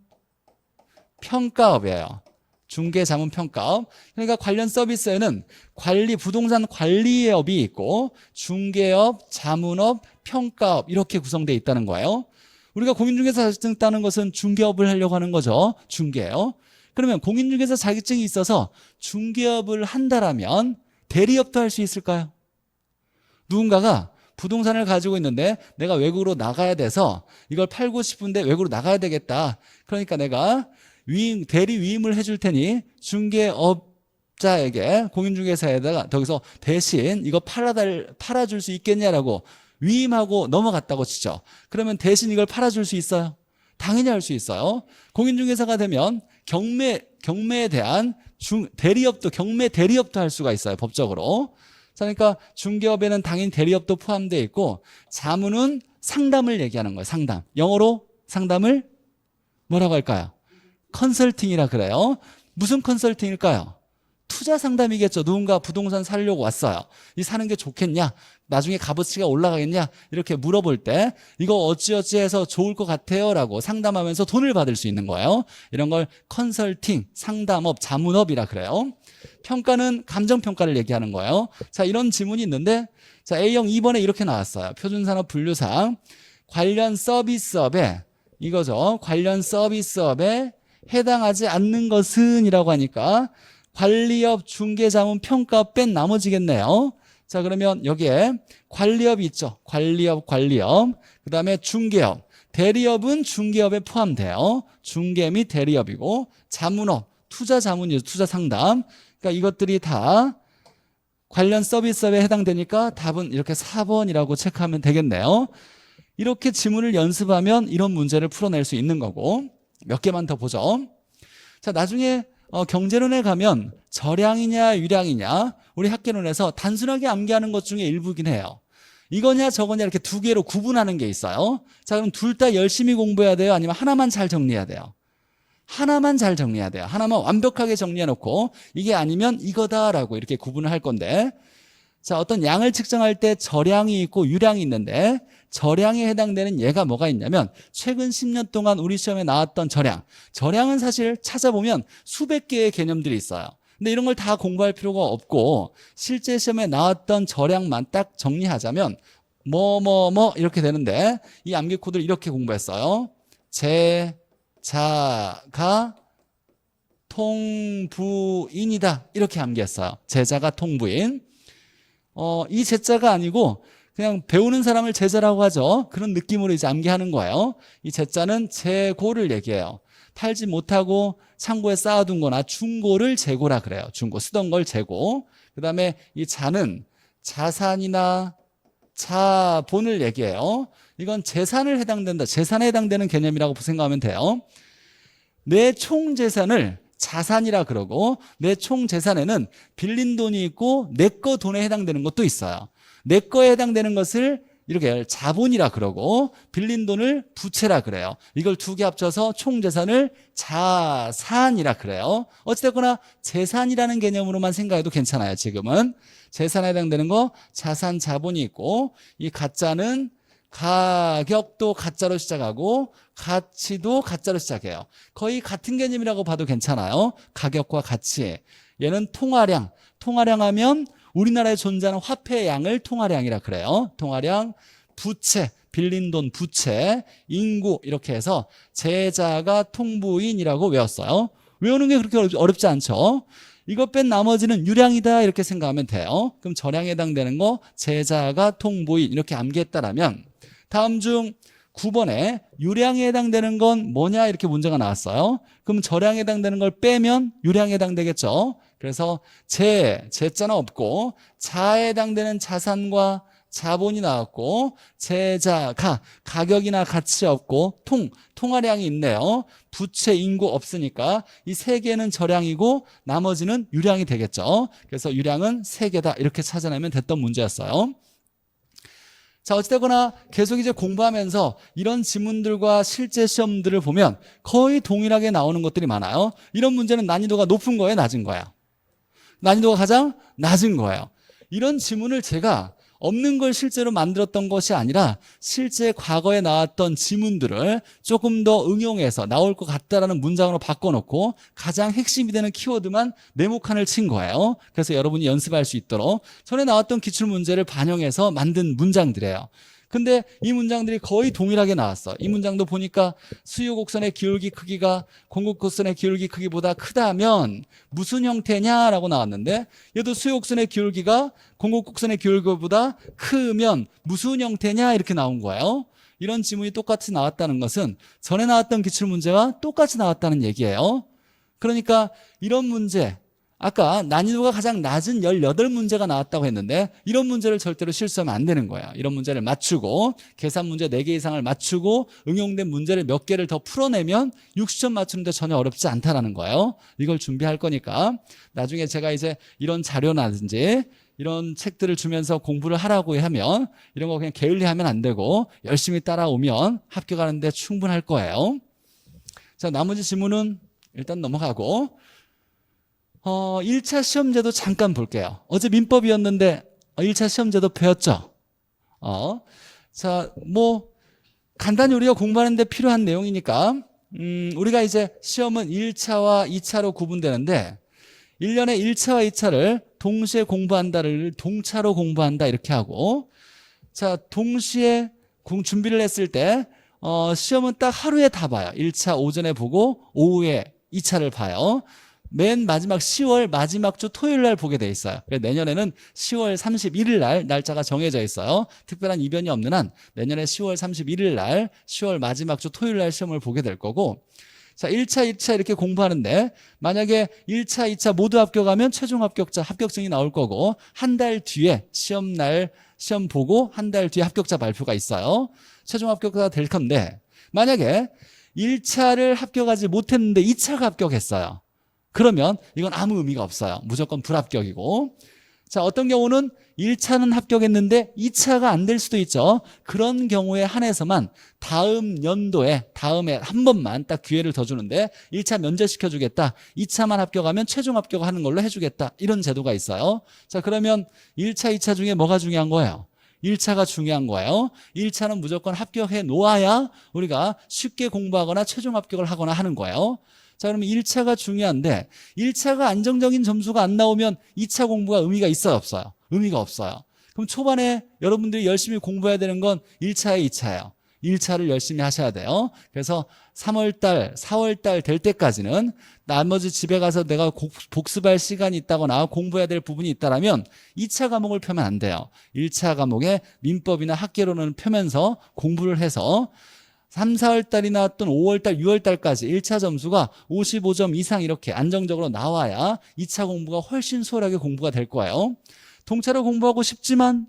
평가업이에요. 중개, 자문, 평가업. 그러니까 관련 서비스에는 부동산 관리업이 있고 중개업, 자문업, 평가업 이렇게 구성되어 있다는 거예요. 우리가 공인중개사 자격증 따는 것은 중개업을 하려고 하는 거죠. 중개요. 그러면 공인중개사 자격증이 있어서 중개업을 한다라면 대리업도 할 수 있을까요? 누군가가 부동산을 가지고 있는데 내가 외국으로 나가야 돼서 이걸 팔고 싶은데 외국으로 나가야 되겠다. 그러니까 내가 대리 위임을 해줄 테니 중개업자에게 공인중개사에다가 거기서 대신 이거 팔아줄 수 있겠냐라고 위임하고 넘어갔다고 치죠. 그러면 대신 이걸 팔아줄 수 있어요? 당연히 할 수 있어요. 공인중개사가 되면 경매에 대한 대리업도 경매 대리업도 할 수가 있어요. 법적으로. 그러니까 중개업에는 당연히 대리업도 포함되어 있고 자문은 상담을 얘기하는 거예요. 상담. 영어로 상담을 뭐라고 할까요? 컨설팅이라 그래요. 무슨 컨설팅일까요? 투자 상담이겠죠. 누군가 부동산 사려고 왔어요. 이 사는 게 좋겠냐? 나중에 값어치가 올라가겠냐? 이렇게 물어볼 때 이거 어찌어찌 해서 좋을 것 같아요 라고 상담하면서 돈을 받을 수 있는 거예요. 이런 걸 컨설팅, 상담업, 자문업이라 그래요. 평가는 감정평가를 얘기하는 거예요. 자, 이런 지문이 있는데 자, A형 2번에 이렇게 나왔어요. 표준산업 분류상 관련 서비스업에 이거죠. 관련 서비스업에 해당하지 않는 것은 이라고 하니까 관리업, 중개자문, 평가업 뺀 나머지겠네요. 자, 그러면 여기에 관리업이 있죠. 관리업. 그 다음에 중개업. 대리업은 중개업에 포함돼요. 중개 및 대리업이고 자문업, 투자 자문이죠. 투자 상담. 그러니까 이것들이 다 관련 서비스업에 해당되니까 답은 이렇게 4번이라고 체크하면 되겠네요. 이렇게 지문을 연습하면 이런 문제를 풀어낼 수 있는 거고 몇 개만 더 보죠. 자, 나중에 경제론에 가면 절량이냐 유량이냐 우리 학계론에서 단순하게 암기하는 것 중에 일부긴 해요. 이거냐 저거냐 이렇게 두 개로 구분하는 게 있어요. 자, 그럼 둘 다 열심히 공부해야 돼요? 아니면 하나만 잘 정리해야 돼요? 하나만 잘 정리해야 돼요. 하나만 완벽하게 정리해 놓고 이게 아니면 이거다라고 이렇게 구분을 할 건데, 자, 어떤 양을 측정할 때 절량이 있고 유량이 있는데 절량에 해당되는 얘가 뭐가 있냐면 최근 10년 동안 우리 시험에 나왔던 절량은 사실 찾아보면 수백 개의 개념들이 있어요. 근데 이런 걸 다 공부할 필요가 없고 실제 시험에 나왔던 절량만 딱 정리하자면 이렇게 되는데 이 암기 코드를 이렇게 공부했어요. 제자가 통부인이다 이렇게 암기했어요. 제자가 통부인. 이 제자가 아니고 그냥 배우는 사람을 제자라고 하죠. 그런 느낌으로 이제 암기하는 거예요. 이 제자는 재고를 얘기해요. 팔지 못하고 창고에 쌓아둔 거나 중고를 재고라 그래요. 중고, 쓰던 걸 재고. 그 다음에 이 자는 자산이나 자본을 얘기해요. 이건 재산을 해당된다. 재산에 해당되는 개념이라고 생각하면 돼요. 내 총 재산을 자산이라 그러고 내 총 재산에는 빌린 돈이 있고 내 거 돈에 해당되는 것도 있어요. 내 거에 해당되는 것을 이렇게 자본이라 그러고 빌린 돈을 부채라 그래요. 이걸 두 개 합쳐서 총 재산을 자산이라 그래요. 어찌됐거나 재산이라는 개념으로만 생각해도 괜찮아요. 지금은 재산에 해당되는 거 자산 자본이 있고 이 가짜는 가격도 가짜로 시작하고 가치도 가짜로 시작해요. 거의 같은 개념이라고 봐도 괜찮아요. 가격과 가치. 얘는 통화량. 통화량하면 우리나라에 존재하는 화폐의 양을 통화량이라 그래요. 통화량, 부채, 빌린 돈, 부채, 인구 이렇게 해서 제자가 통부인이라고 외웠어요. 외우는 게 그렇게 어렵지 않죠. 이것 뺀 나머지는 유량이다 이렇게 생각하면 돼요. 그럼 절량에 해당되는 거 제자가 통부인 이렇게 암기했다라면 다음 중 9번에 유량에 해당되는 건 뭐냐 이렇게 문제가 나왔어요. 그럼 절량에 해당되는 걸 빼면 유량에 해당되겠죠. 그래서 제자는 없고 자에 해당되는 자산과 자본이 나왔고 제자가 가격이나 가치 없고 통화량이 있네요. 부채 인구 없으니까 이 세 개는 절량이고 나머지는 유량이 되겠죠. 그래서 유량은 세 개다 이렇게 찾아내면 됐던 문제였어요. 자, 어찌되거나 계속 이제 공부하면서 이런 지문들과 실제 시험들을 보면 거의 동일하게 나오는 것들이 많아요. 이런 문제는 난이도가 높은 거예요, 낮은 거예요? 난이도가 가장 낮은 거예요. 이런 지문을 제가 없는 걸 실제로 만들었던 것이 아니라 실제 과거에 나왔던 지문들을 조금 더 응용해서 나올 것 같다라는 문장으로 바꿔놓고 가장 핵심이 되는 키워드만 네모칸을 친 거예요. 그래서 여러분이 연습할 수 있도록 전에 나왔던 기출문제를 반영해서 만든 문장들이에요. 근데 이 문장들이 거의 동일하게 나왔어. 이 문장도 보니까 수요 곡선의 기울기 크기가 공급 곡선의 기울기 크기보다 크다면 무슨 형태냐라고 나왔는데 얘도 수요 곡선의 기울기가 공급 곡선의 기울기보다 크면 무슨 형태냐 이렇게 나온 거예요. 이런 지문이 똑같이 나왔다는 것은 전에 나왔던 기출문제와 똑같이 나왔다는 얘기예요. 그러니까 이런 문제, 아까 난이도가 가장 낮은 18문제가 나왔다고 했는데 이런 문제를 절대로 실수하면 안 되는 거예요. 이런 문제를 맞추고 계산 문제 4개 이상을 맞추고 응용된 문제를 몇 개를 더 풀어내면 60점 맞추는데 전혀 어렵지 않다라는 거예요. 이걸 준비할 거니까 나중에 제가 이제 이런 자료라든지 이런 책들을 주면서 공부를 하라고 하면 이런 거 그냥 게을리하면 안 되고 열심히 따라오면 합격하는데 충분할 거예요. 자, 나머지 지문은 일단 넘어가고 1차 시험제도 잠깐 볼게요. 어제 민법이었는데 1차 시험제도 배웠죠? 자, 간단히 우리가 공부하는데 필요한 내용이니까 우리가 이제 시험은 1차와 2차로 구분되는데 1년에 1차와 2차를 동시에 공부한다를 동차로 공부한다 이렇게 하고, 자, 동시에 준비를 했을 때 시험은 딱 하루에 다 봐요. 1차 오전에 보고 오후에 2차를 봐요. 맨 마지막 10월 마지막 주 토요일 날 보게 돼 있어요. 내년에는 10월 31일 날 날짜가 정해져 있어요. 특별한 이변이 없는 한 내년에 10월 31일 날 10월 마지막 주 토요일 날 시험을 보게 될 거고, 자, 1차, 2차 이렇게 공부하는데 만약에 1차, 2차 모두 합격하면 최종 합격자 합격증이 나올 거고, 한 달 뒤에 시험 보고 한 달 뒤에 합격자 발표가 있어요. 최종 합격자가 될 건데, 만약에 1차를 합격하지 못했는데 2차가 합격했어요. 그러면 이건 아무 의미가 없어요. 무조건 불합격이고. 자, 어떤 경우는 1차는 합격했는데 2차가 안 될 수도 있죠. 그런 경우에 한해서만 다음 연도에 다음에 한 번만 딱 기회를 더 주는데 1차 면제시켜 주겠다. 2차만 합격하면 최종 합격하는 걸로 해주겠다. 이런 제도가 있어요. 자, 그러면 1차, 2차 중에 뭐가 중요한 거예요? 1차가 중요한 거예요. 1차는 무조건 합격해 놓아야 우리가 쉽게 공부하거나 최종 합격을 하거나 하는 거예요. 자, 그러면 1차가 중요한데 1차가 안정적인 점수가 안 나오면 2차 공부가 의미가 있어요, 없어요? 의미가 없어요. 그럼 초반에 여러분들이 열심히 공부해야 되는 건 1차에 2차예요. 1차를 열심히 하셔야 돼요. 그래서 3월달, 4월달 될 때까지는 나머지 집에 가서 내가 복습할 시간이 있다거나 공부해야 될 부분이 있다면 2차 과목을 펴면 안 돼요. 1차 과목에 민법이나 학계론을 펴면서 공부를 해서 3, 4월달이나 또는 5월달, 6월달까지 1차 점수가 55점 이상 이렇게 안정적으로 나와야 2차 공부가 훨씬 수월하게 공부가 될 거예요. 통째로 공부하고 싶지만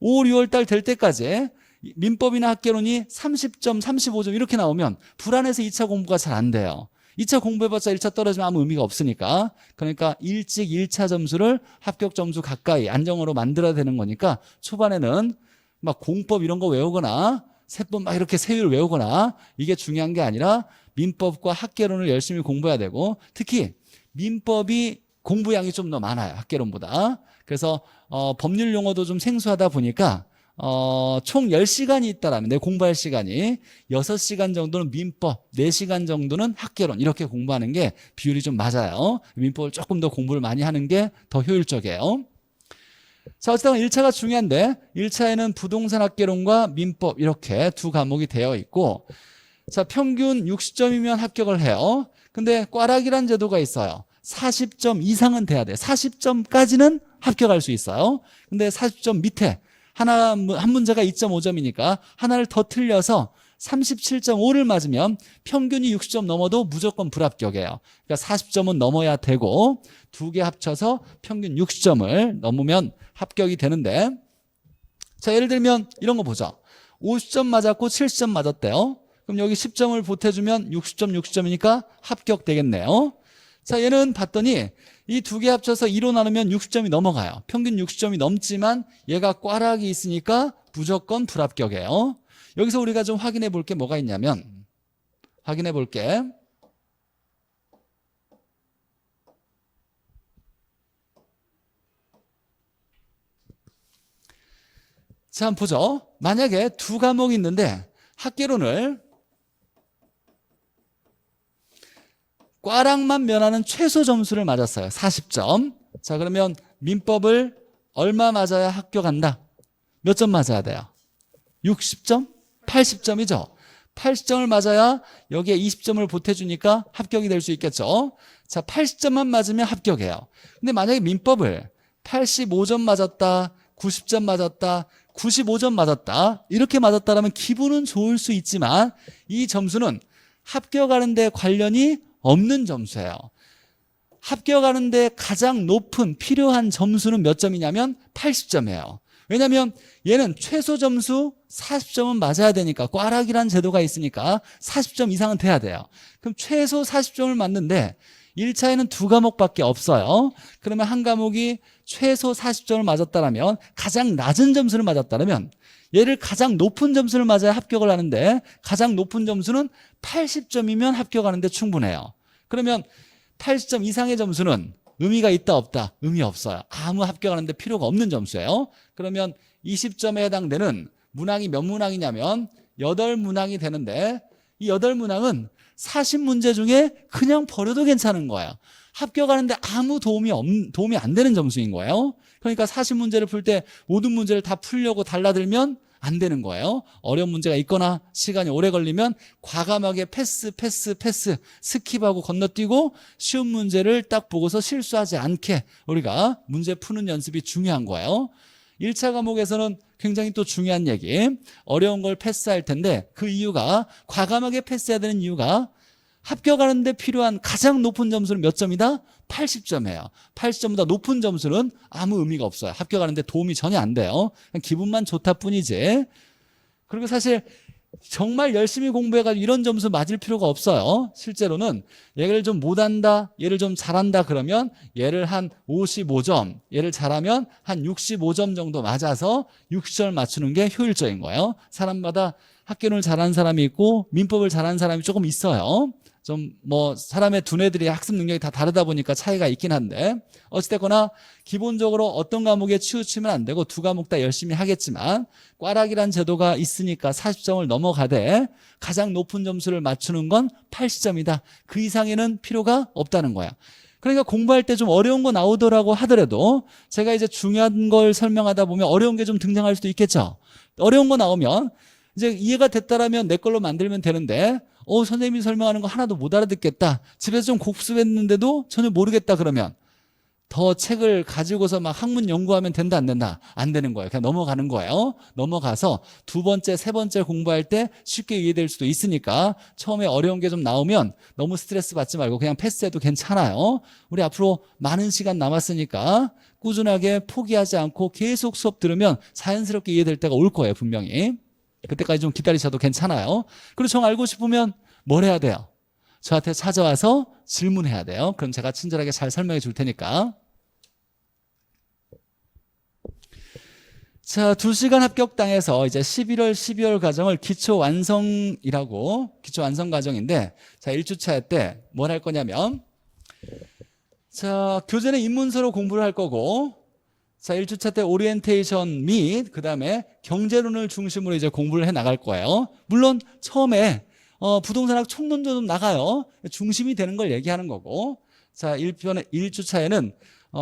5, 6월달 될 때까지 민법이나 학계론이 30점, 35점 이렇게 나오면 불안해서 2차 공부가 잘 안 돼요. 2차 공부해봤자 1차 떨어지면 아무 의미가 없으니까. 그러니까 일찍 1차 점수를 합격 점수 가까이 안정으로 만들어야 되는 거니까 초반에는 막 공법 이런 거 외우거나 세법 막 이렇게 세율 외우거나 이게 중요한 게 아니라 민법과 학계론을 열심히 공부해야 되고, 특히 민법이 공부량이 좀 더 많아요, 학계론보다. 그래서 법률 용어도 좀 생소하다 보니까 총 10시간이 있다라면 내 공부할 시간이 6시간 정도는 민법, 4시간 정도는 학계론 이렇게 공부하는 게 비율이 좀 맞아요. 민법을 조금 더 공부를 많이 하는 게 더 효율적이에요. 자, 어쨌든 1차가 중요한데 1차에는 부동산 학계론과 민법 이렇게 두 과목이 되어 있고, 자, 평균 60점이면 합격을 해요. 근데 꽈락이라는 제도가 있어요. 40점 이상은 돼야 돼요. 40점까지는 합격할 수 있어요. 근데 40점 밑에 한 문제가 2.5점이니까 하나를 더 틀려서 37.5를 맞으면 평균이 60점 넘어도 무조건 불합격이에요. 그러니까 40점은 넘어야 되고 두 개 합쳐서 평균 60점을 넘으면 합격이 되는데, 자, 예를 들면 이런 거 보죠. 50점 맞았고 70점 맞았대요. 그럼 여기 10점을 보태주면 60점, 60점이니까 합격 되겠네요. 자, 얘는 봤더니 이 두 개 합쳐서 2로 나누면 60점이 넘어가요. 평균 60점이 넘지만 얘가 꽈락이 있으니까 무조건 불합격이에요. 여기서 우리가 좀 확인해 볼 게 뭐가 있냐면, 확인해 볼게. 자, 한번 보죠. 만약에 두 과목이 있는데 학계론을 꽈락만 면하는 최소 점수를 맞았어요. 40점. 자, 그러면 민법을 얼마 맞아야 합격한다? 몇 점 맞아야 돼요? 60점? 80점이죠. 80점을 맞아야 여기에 20점을 보태주니까 합격이 될 수 있겠죠. 자, 80점만 맞으면 합격이에요. 근데 만약에 민법을 85점 맞았다, 90점 맞았다, 95점 맞았다 이렇게 맞았다라면 기분은 좋을 수 있지만 이 점수는 합격하는 데 관련이 없는 점수예요. 합격하는 데 가장 높은 필요한 점수는 몇 점이냐면 80점이에요. 왜냐하면 얘는 최소 점수 40점은 맞아야 되니까, 꽈락이라는 제도가 있으니까 40점 이상은 돼야 돼요. 그럼 최소 40점을 맞는데 1차에는 두 과목밖에 없어요. 그러면 한 과목이 최소 40점을 맞았다면, 가장 낮은 점수를 맞았다면 얘를 가장 높은 점수를 맞아야 합격을 하는데 가장 높은 점수는 80점이면 합격하는데 충분해요. 그러면 80점 이상의 점수는 의미가 있다 없다? 의미 없어요. 아무 합격하는데 필요가 없는 점수예요. 그러면 20점에 해당되는 문항이 몇 문항이냐면 8문항이 되는데, 이 8문항은 40문제 중에 그냥 버려도 괜찮은 거예요. 합격하는데 아무 도움이 안 되는 점수인 거예요. 그러니까 40문제를 풀 때 모든 문제를 다 풀려고 달라들면 안 되는 거예요. 어려운 문제가 있거나 시간이 오래 걸리면 과감하게 패스 스킵하고 건너뛰고 쉬운 문제를 딱 보고서 실수하지 않게 우리가 문제 푸는 연습이 중요한 거예요. 1차 과목에서는 굉장히 또 중요한 얘기, 어려운 걸 패스할 텐데 그 이유가, 과감하게 패스해야 되는 이유가 합격하는데 필요한 가장 높은 점수는 몇 점이다? 80점이에요. 80점보다 높은 점수는 아무 의미가 없어요. 합격하는데 도움이 전혀 안 돼요. 그냥 기분만 좋다 뿐이지. 그리고 사실 정말 열심히 공부해가지고 이런 점수 맞을 필요가 없어요. 실제로는 얘를 좀 못한다, 얘를 좀 잘한다 그러면 얘를 한 55점, 얘를 잘하면 한 65점 정도 맞아서 60점을 맞추는 게 효율적인 거예요. 사람마다 학교를 잘하는 사람이 있고 민법을 잘하는 사람이 조금 있어요. 좀 뭐 사람의 두뇌들이 학습 능력이 다 다르다 보니까 차이가 있긴 한데, 어찌됐거나 기본적으로 어떤 과목에 치우치면 안 되고 두 과목 다 열심히 하겠지만 꽈락이란 제도가 있으니까 40점을 넘어가되 가장 높은 점수를 맞추는 건 80점이다. 그 이상에는 필요가 없다는 거야. 그러니까 공부할 때 좀 어려운 거 나오더라고 하더라도 제가 이제 중요한 걸 설명하다 보면 어려운 게 좀 등장할 수도 있겠죠. 어려운 거 나오면 이제 이해가 됐다라면 내 걸로 만들면 되는데, 선생님이 설명하는 거 하나도 못 알아듣겠다, 집에서 좀 복습했는데도 전혀 모르겠다 그러면 더 책을 가지고서 막 학문 연구하면 된다 안 된다? 안 되는 거예요. 그냥 넘어가는 거예요. 넘어가서 두 번째, 세 번째 공부할 때 쉽게 이해될 수도 있으니까 처음에 어려운 게 좀 나오면 너무 스트레스 받지 말고 그냥 패스해도 괜찮아요. 우리 앞으로 많은 시간 남았으니까 꾸준하게 포기하지 않고 계속 수업 들으면 자연스럽게 이해될 때가 올 거예요, 분명히. 그때까지 좀 기다리셔도 괜찮아요. 그리고 정 알고 싶으면 뭘 해야 돼요? 저한테 찾아와서 질문해야 돼요. 그럼 제가 친절하게 잘 설명해 줄 테니까. 자, 2시간 합격당에서 이제 11월, 12월 과정을 기초 완성이라고, 기초 완성 과정인데, 자, 1주차 때 뭘 할 거냐면, 자, 교재는 입문서로 공부를 할 거고, 자, 1주차 때 오리엔테이션 및 그 다음에 경제론을 중심으로 이제 공부를 해 나갈 거예요. 물론 처음에 부동산학 총론도 좀 나가요. 중심이 되는 걸 얘기하는 거고. 자, 1주차에는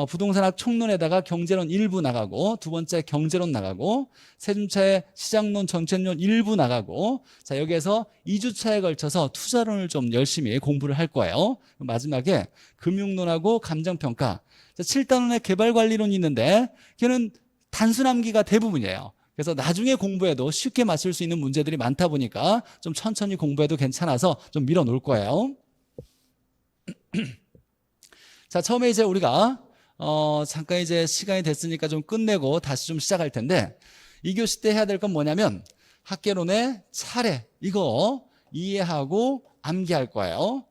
부동산학 총론에다가 경제론 일부 나가고, 두 번째 경제론 나가고, 세 주차에 시장론, 정책론 일부 나가고, 자, 여기에서 2주차에 걸쳐서 투자론을 좀 열심히 공부를 할 거예요. 마지막에 금융론하고 감정평가. 자, 7단원의 개발관리론이 있는데 걔는 단순 암기가 대부분이에요. 그래서 나중에 공부해도 쉽게 맞출 수 있는 문제들이 많다 보니까 좀 천천히 공부해도 괜찮아서 좀 밀어 놓을 거예요. 자, 처음에 이제 우리가 잠깐 이제 시간이 됐으니까 좀 끝내고 다시 좀 시작할 텐데, 2교시 때 해야 될 건 뭐냐면 학개론의 차례, 이거 이해하고 암기할 거예요.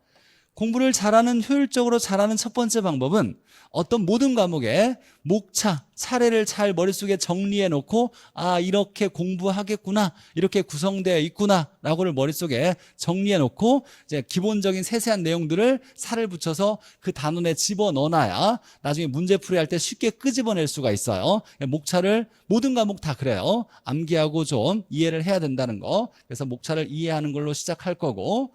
공부를 잘하는, 효율적으로 잘하는 첫 번째 방법은 어떤 모든 과목에 목차, 차례를 잘 머릿속에 정리해 놓고, 아, 이렇게 공부하겠구나, 이렇게 구성되어 있구나 라고를 머릿속에 정리해 놓고 이제 기본적인 세세한 내용들을 살을 붙여서 그 단원에 집어넣어놔야 나중에 문제풀이 할 때 쉽게 끄집어낼 수가 있어요. 목차를 모든 과목 다 그래요. 암기하고 좀 이해를 해야 된다는 거. 그래서 목차를 이해하는 걸로 시작할 거고,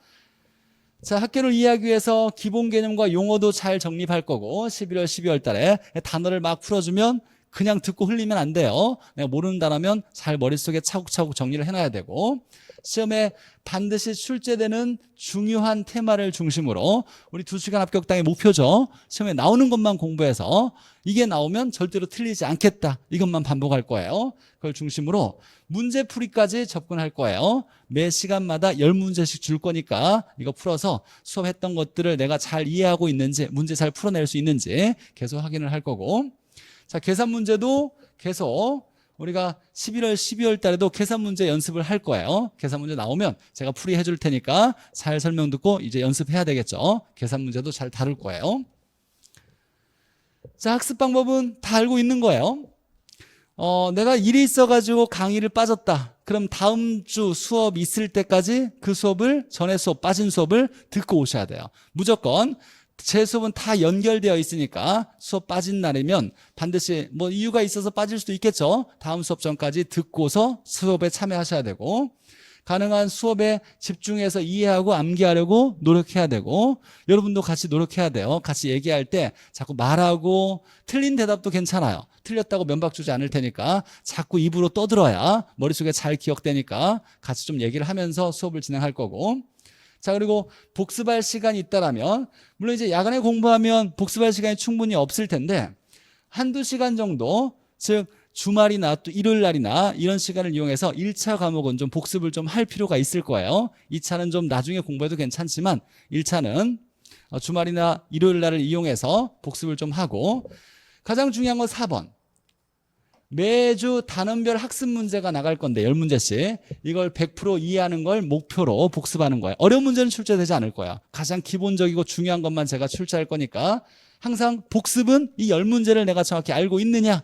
자, 학교를 이해하기 위해서 기본 개념과 용어도 잘 정립할 거고, 11월, 12월 달에 단어를 막 풀어주면 그냥 듣고 흘리면 안 돼요. 내가 모르는 단어면 잘 머릿속에 차곡차곡 정리를 해놔야 되고, 시험에 반드시 출제되는 중요한 테마를 중심으로, 우리 2시간 합격당의 목표죠. 시험에 나오는 것만 공부해서 이게 나오면 절대로 틀리지 않겠다, 이것만 반복할 거예요. 그걸 중심으로 문제풀이까지 접근할 거예요. 매 시간마다 10문제씩 줄 거니까 이거 풀어서 수업했던 것들을 내가 잘 이해하고 있는지, 문제 잘 풀어낼 수 있는지 계속 확인을 할 거고, 자, 계산 문제도 계속 우리가 11월, 12월 달에도 계산 문제 연습을 할 거예요. 계산 문제 나오면 제가 풀이해 줄 테니까 잘 설명 듣고 이제 연습해야 되겠죠. 계산 문제도 잘 다룰 거예요. 자, 학습 방법은 다 알고 있는 거예요. 내가 일이 있어가지고 강의를 빠졌다. 그럼 다음 주 수업 있을 때까지 그 수업을, 전에 수업, 빠진 수업을 듣고 오셔야 돼요. 무조건. 제 수업은 다 연결되어 있으니까 수업 빠진 날이면 반드시 뭐 이유가 있어서 빠질 수도 있겠죠. 다음 수업 전까지 듣고서 수업에 참여하셔야 되고, 가능한 수업에 집중해서 이해하고 암기하려고 노력해야 되고 여러분도 같이 노력해야 돼요. 같이 얘기할 때 자꾸 말하고 틀린 대답도 괜찮아요. 틀렸다고 면박 주지 않을 테니까 자꾸 입으로 떠들어야 머릿속에 잘 기억되니까 같이 좀 얘기를 하면서 수업을 진행할 거고 자 그리고 복습할 시간이 있다라면 물론 이제 야간에 공부하면 복습할 시간이 충분히 없을 텐데 한두 시간 정도 즉 주말이나 또 일요일 날이나 이런 시간을 이용해서 1차 과목은 좀 복습을 좀 할 필요가 있을 거예요. 2차는 좀 나중에 공부해도 괜찮지만 1차는 주말이나 일요일 날을 이용해서 복습을 좀 하고 가장 중요한 건 4번. 매주 단원별 학습 문제가 나갈 건데 10문제씩 이걸 100% 이해하는 걸 목표로 복습하는 거예요. 어려운 문제는 출제되지 않을 거야. 가장 기본적이고 중요한 것만 제가 출제할 거니까 항상 복습은 이 10문제를 내가 정확히 알고 있느냐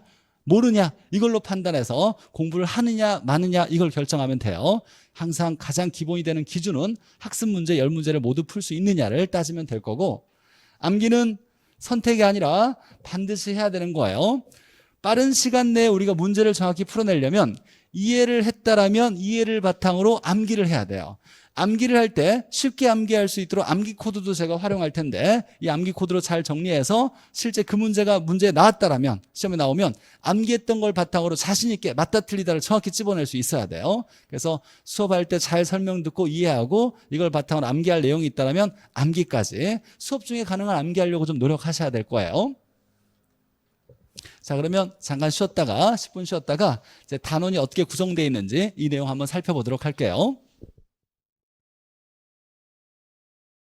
모르냐 이걸로 판단해서 공부를 하느냐 마느냐 이걸 결정하면 돼요. 항상 가장 기본이 되는 기준은 학습 문제 10문제를 모두 풀 수 있느냐를 따지면 될 거고 암기는 선택이 아니라 반드시 해야 되는 거예요. 빠른 시간 내에 우리가 문제를 정확히 풀어내려면 이해를 했다라면 이해를 바탕으로 암기를 해야 돼요. 암기를 할 때 쉽게 암기할 수 있도록 암기 코드도 제가 활용할 텐데 이 암기 코드로 잘 정리해서 실제 그 문제가 문제에 나왔다라면 시험에 나오면 암기했던 걸 바탕으로 자신 있게 맞다 틀리다를 정확히 찝어낼 수 있어야 돼요. 그래서 수업할 때 잘 설명 듣고 이해하고 이걸 바탕으로 암기할 내용이 있다라면 암기까지 수업 중에 가능한 암기하려고 좀 노력하셔야 될 거예요. 자 그러면 잠깐 쉬었다가 10분 쉬었다가 이제 단원이 어떻게 구성되어 있는지 이 내용 한번 살펴보도록 할게요.